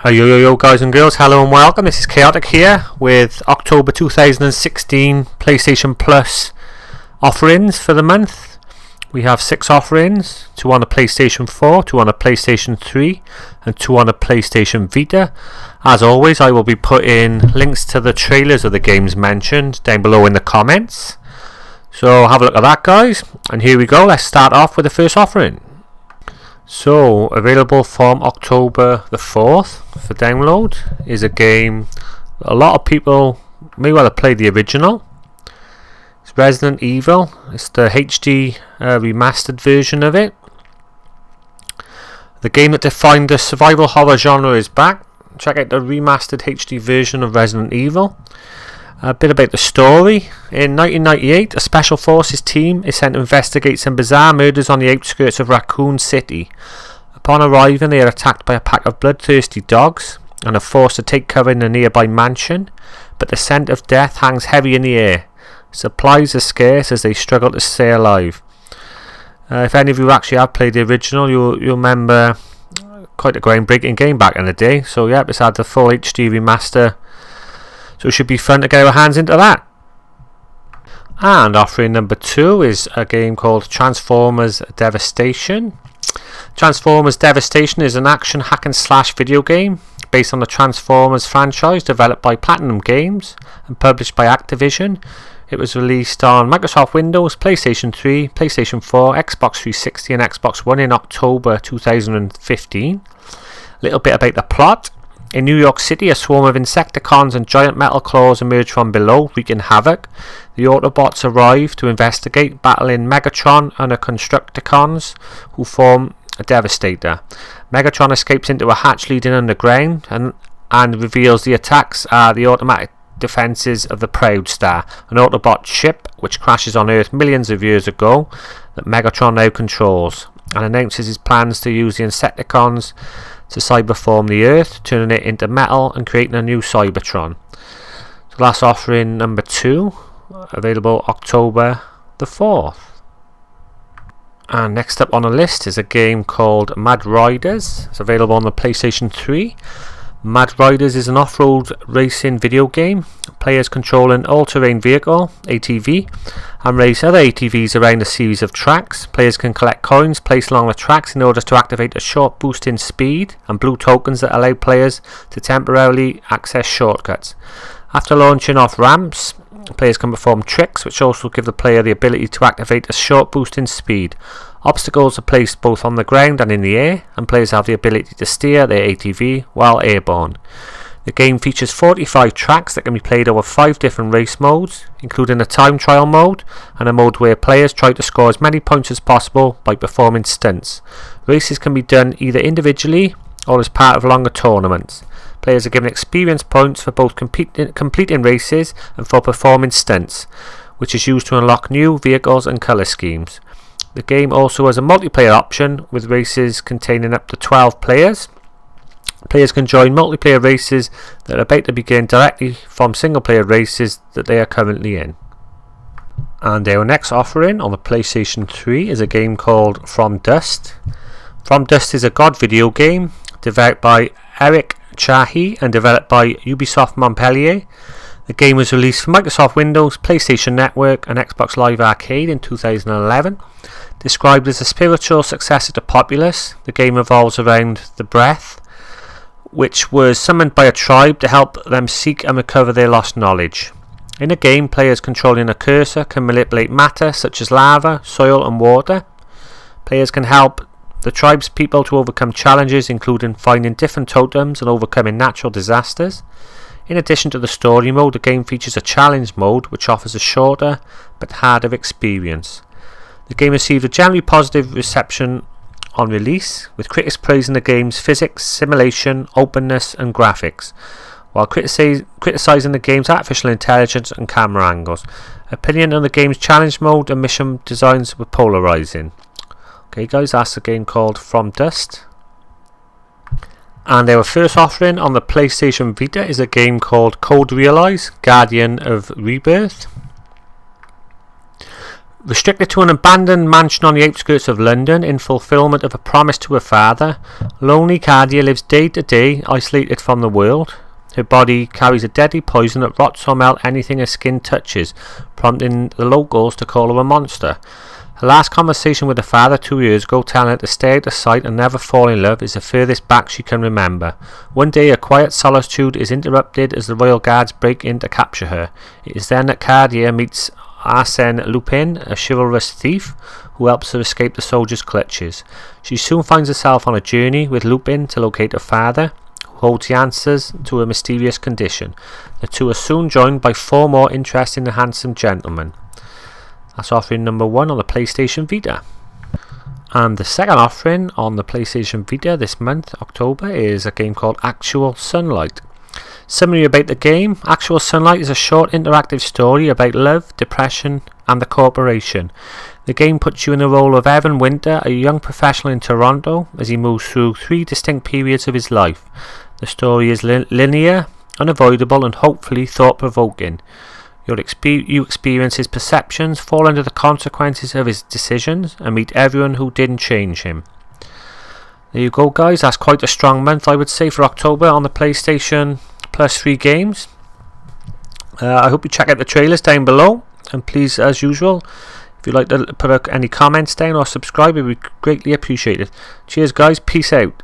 Yo guys and girls, hello and welcome. This is Chaotic here with October 2016 PlayStation Plus offerings for the month. We have 6 offerings, 2 on the PlayStation 4, 2 on the PlayStation 3 and 2 on the PlayStation Vita. As always, I will be putting links to the trailers of the games mentioned down below in the comments. So have a look at that, guys, and here we go. Let's start off with the first offering. So, available from October the 4th for download is a game a lot of people may well have played the original. It's Resident Evil. It's the HD remastered version of it. The game that defined the survival horror genre is back. Check out the remastered HD version of Resident Evil. A bit about the story. In 1998, a special forces team is sent to investigate some bizarre murders on the outskirts of Raccoon City. Upon arriving, they are attacked by a pack of bloodthirsty dogs and are forced to take cover in a nearby mansion, but the scent of death hangs heavy in the air. Supplies are scarce as they struggle to stay alive. If any of you actually have played the original, you'll remember quite a groundbreaking game back in the day. So yeah, it's had the full HD remaster. So it should be fun to get our hands into that. And offering number 2 is a game called Transformers Devastation. Transformers Devastation is an action hack and slash video game based on the Transformers franchise, developed by Platinum Games and published by Activision. It was released on Microsoft Windows, PlayStation 3, PlayStation 4, Xbox 360 and Xbox One in October 2015. A little bit about the plot. In New York City, a swarm of Insecticons and giant metal claws emerge from below, wreaking havoc. The Autobots arrive to investigate, battling Megatron and the Constructicons, who form a Devastator. Megatron escapes into a hatch leading underground and reveals the attacks are the automatic defences of the Proud Star, an Autobot ship which crashes on Earth millions of years ago that Megatron now controls, and announces his plans to use the Insecticons to cyberform the Earth, turning it into metal and creating a new Cybertron. So that's offering number 2, available October the 4th. And next up on the list is a game called Mad Riders. It's available on the PlayStation 3. Mad Riders is an off-road racing video game. Players control an all-terrain vehicle, ATV, and race other ATVs around a series of tracks. Players can collect coins placed along the tracks in order to activate a short boost in speed and blue tokens that allow players to temporarily access shortcuts. After launching off ramps, players can perform tricks which also give the player the ability to activate a short boost in speed. Obstacles are placed both on the ground and in the air, and players have the ability to steer their ATV while airborne. The game features 45 tracks that can be played over 5 different race modes, including a time trial mode and a mode where players try to score as many points as possible by performing stunts. Races can be done either individually or as part of longer tournaments. Players are given experience points for both completing races and for performing stunts, which is used to unlock new vehicles and colour schemes. The game also has a multiplayer option with races containing up to 12 players. Players can join multiplayer races that are about to begin directly from single player races that they are currently in. And our next offering on the PlayStation 3 is a game called From Dust. From Dust is a God video game developed by Eric Chahi and developed by Ubisoft Montpellier. The game was released for Microsoft Windows, PlayStation Network and Xbox Live Arcade in 2011. Described as a spiritual successor to Populous, the game revolves around the Breath, which was summoned by a tribe to help them seek and recover their lost knowledge. In the game, players controlling a cursor can manipulate matter such as lava, soil and water. Players can help the tribe's people to overcome challenges including finding different totems and overcoming natural disasters. In addition to the story mode, the game features a challenge mode which offers a shorter but harder experience. The game received a generally positive reception on release, with critics praising the game's physics, simulation, openness and graphics, while criticising the game's artificial intelligence and camera angles. Opinion on the game's challenge mode and mission designs were polarising. Okay guys, that's a game called From Dust. And our first offering on the PlayStation Vita is a game called Code Realize, Guardian of Rebirth. Restricted to an abandoned mansion on the outskirts of London in fulfilment of a promise to her father, lonely Cardia lives day to day, isolated from the world. Her body carries a deadly poison that rots or melts anything her skin touches, prompting the locals to call her a monster. Her last conversation with her father 2 years ago, telling her to stay out of sight and never fall in love, is the furthest back she can remember. One day her quiet solitude is interrupted as the royal guards break in to capture her. It is then that Cardia meets Arsène Lupin, a chivalrous thief who helps her escape the soldiers' clutches. She soon finds herself on a journey with Lupin to locate her father, who holds the answers to her mysterious condition. The two are soon joined by 4 more interesting and handsome gentlemen. That's offering number 1 on the PlayStation Vita. And the second offering on the PlayStation Vita this month, October, is a game called Actual Sunlight. Summary about the game: Actual Sunlight is a short interactive story about love, depression and the corporation. The game puts you in the role of Evan Winter, a young professional in Toronto, as he moves through 3 distinct periods of his life. The story is linear, unavoidable and hopefully thought-provoking. You experience his perceptions, fall under the consequences of his decisions and meet everyone who didn't change him. There you go guys, that's quite a strong month I would say for October on the PlayStation Plus 3 games. I hope you check out the trailers down below, and please, as usual, if you'd like to put any comments down or subscribe, it would be greatly appreciated. Cheers guys, peace out.